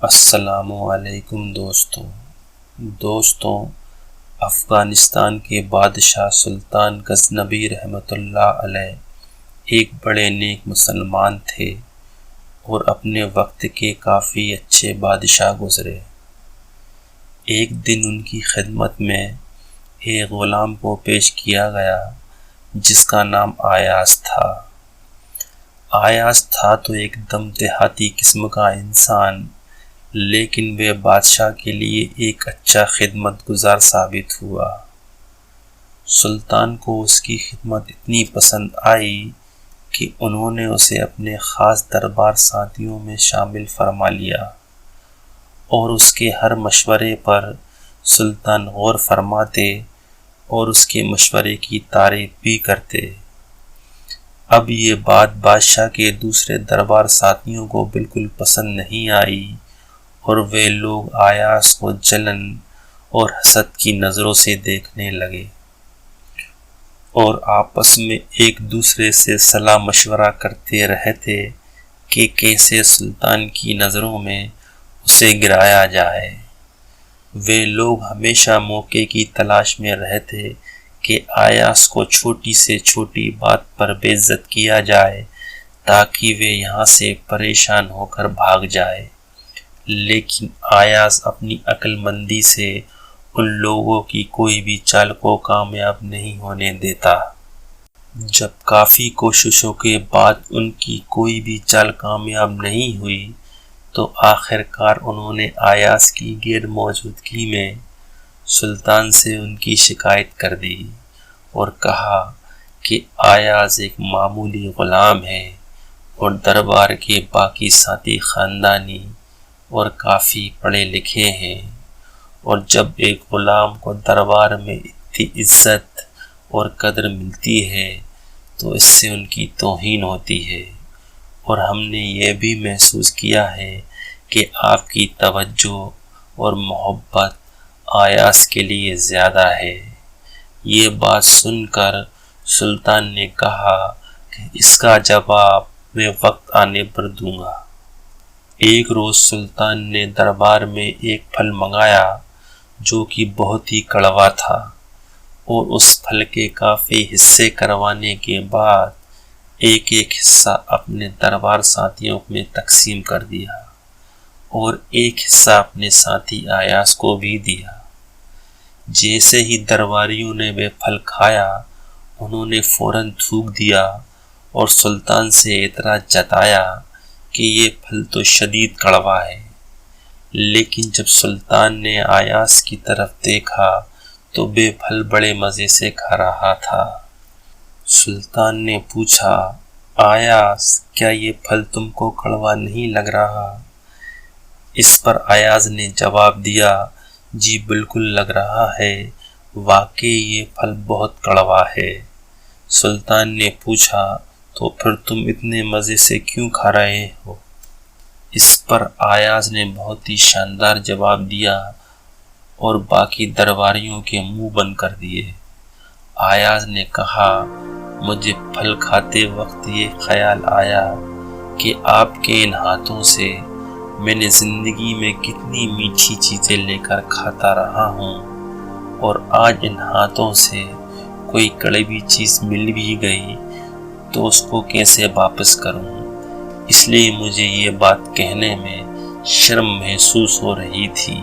السلام علیکم دوستوں، افغانستان کے بادشاہ سلطان غزنوی رحمۃ اللہ علیہ ایک بڑے نیک مسلمان تھے اور اپنے وقت کے کافی اچھے بادشاہ گزرے۔ ایک دن ان کی خدمت میں ایک غلام کو پیش کیا گیا جس کا نام ایاز تھا۔ ایاز تھا تو ایک دم دیہاتی قسم کا انسان، لیکن وہ بادشاہ کے لیے ایک اچھا خدمت گزار ثابت ہوا۔ سلطان کو اس کی خدمت اتنی پسند آئی کہ انہوں نے اسے اپنے خاص دربار ساتھیوں میں شامل فرما لیا اور اس کے ہر مشورے پر سلطان غور فرماتے اور اس کے مشورے کی تعریف بھی کرتے۔ اب یہ بات بادشاہ کے دوسرے دربار ساتھیوں کو بالکل پسند نہیں آئی اور وہ لوگ ایاز کو جلن اور حسد کی نظروں سے دیکھنے لگے اور آپس میں ایک دوسرے سے صلاح مشورہ کرتے رہتے کہ کیسے سلطان کی نظروں میں اسے گرایا جائے۔ وہ لوگ ہمیشہ موقع کی تلاش میں رہتے کہ ایاز کو چھوٹی سے چھوٹی بات پر بے عزت کیا جائے تاکہ وہ یہاں سے پریشان ہو کر بھاگ جائے، لیکن ایاز اپنی عقل مندی سے ان لوگوں کی کوئی بھی چال کو کامیاب نہیں ہونے دیتا۔ جب کافی کوششوں کے بعد ان کی کوئی بھی چال کامیاب نہیں ہوئی تو آخر کار انہوں نے ایاز کی غیر موجودگی میں سلطان سے ان کی شکایت کر دی اور کہا کہ ایاز ایک معمولی غلام ہے اور دربار کے باقی ساتھی خاندانی اور کافی پڑھے لکھے ہیں، اور جب ایک غلام کو دربار میں اتنی عزت اور قدر ملتی ہے تو اس سے ان کی توہین ہوتی ہے، اور ہم نے یہ بھی محسوس کیا ہے کہ آپ کی توجہ اور محبت ایاز کے لیے زیادہ ہے۔ یہ بات سن کر سلطان نے کہا کہ اس کا جواب میں وقت آنے پر دوں گا۔ ایک روز سلطان نے دربار میں ایک پھل منگایا جو کہ بہت ہی کڑوا تھا، اور اس پھل کے کافی حصے کروانے کے بعد ایک حصہ اپنے دربار ساتھیوں میں تقسیم کر دیا اور ایک حصہ اپنے ساتھی ایاز کو بھی دیا۔ جیسے ہی درباریوں نے وہ پھل کھایا انہوں نے فوراً تھوک دیا اور سلطان سے اعتراض جتایا کہ یہ پھل تو شدید کڑوا ہے، لیکن جب سلطان نے ایاز کی طرف دیکھا تو وہ پھل بڑے مزے سے کھا رہا تھا۔ سلطان نے پوچھا، ایاز کیا یہ پھل تم کو کڑوا نہیں لگ رہا؟ اس پر ایاز نے جواب دیا، جی بالکل لگ رہا ہے، واقعی یہ پھل بہت کڑوا ہے۔ سلطان نے پوچھا، تو پھر تم اتنے مزے سے کیوں کھا رہے ہو؟ اس پر ایاز نے بہت ہی شاندار جواب دیا اور باقی درباریوں کے منہ بند کر دیے۔ ایاز نے کہا، مجھے پھل کھاتے وقت یہ خیال آیا کہ آپ کے ان ہاتھوں سے میں نے زندگی میں کتنی میٹھی چیزیں لے کر کھاتا رہا ہوں، اور آج ان ہاتھوں سے کوئی کڑوی چیز مل بھی گئی تو اس کو کیسے واپس کروں؟ اس لیے مجھے یہ بات کہنے میں شرم محسوس ہو رہی تھی۔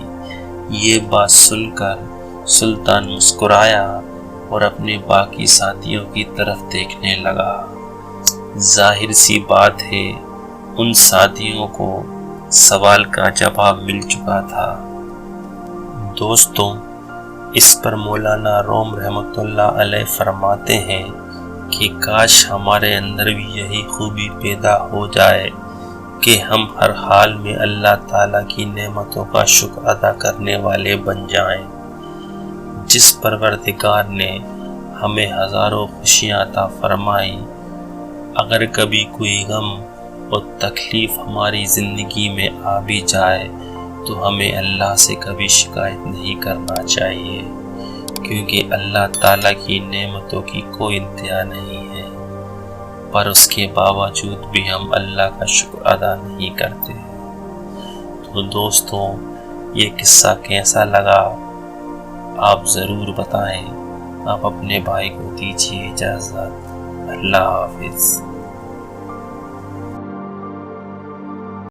یہ بات سن کر سلطان مسکرایا اور اپنے باقی ساتھیوں کی طرف دیکھنے لگا۔ ظاہر سی بات ہے ان ساتھیوں کو سوال کا جواب مل چکا تھا۔ دوستوں، اس پر مولانا روم رحمۃ اللہ علیہ فرماتے ہیں کہ کاش ہمارے اندر بھی یہی خوبی پیدا ہو جائے کہ ہم ہر حال میں اللہ تعالیٰ کی نعمتوں کا شکر ادا کرنے والے بن جائیں۔ جس پروردگار نے ہمیں ہزاروں خوشیاں عطا فرمائی، اگر کبھی کوئی غم اور تکلیف ہماری زندگی میں آ بھی جائے تو ہمیں اللہ سے کبھی شکایت نہیں کرنا چاہیے، کیونکہ اللہ تعالیٰ کی نعمتوں کی کوئی انتہا نہیں ہے، پر اس کے باوجود بھی ہم اللہ کا شکر ادا نہیں کرتے۔ تو دوستوں یہ قصہ کیسا لگا آپ ضرور بتائیں۔ آپ اپنے بھائی کو دیجیے اجازت۔ اللہ حافظ۔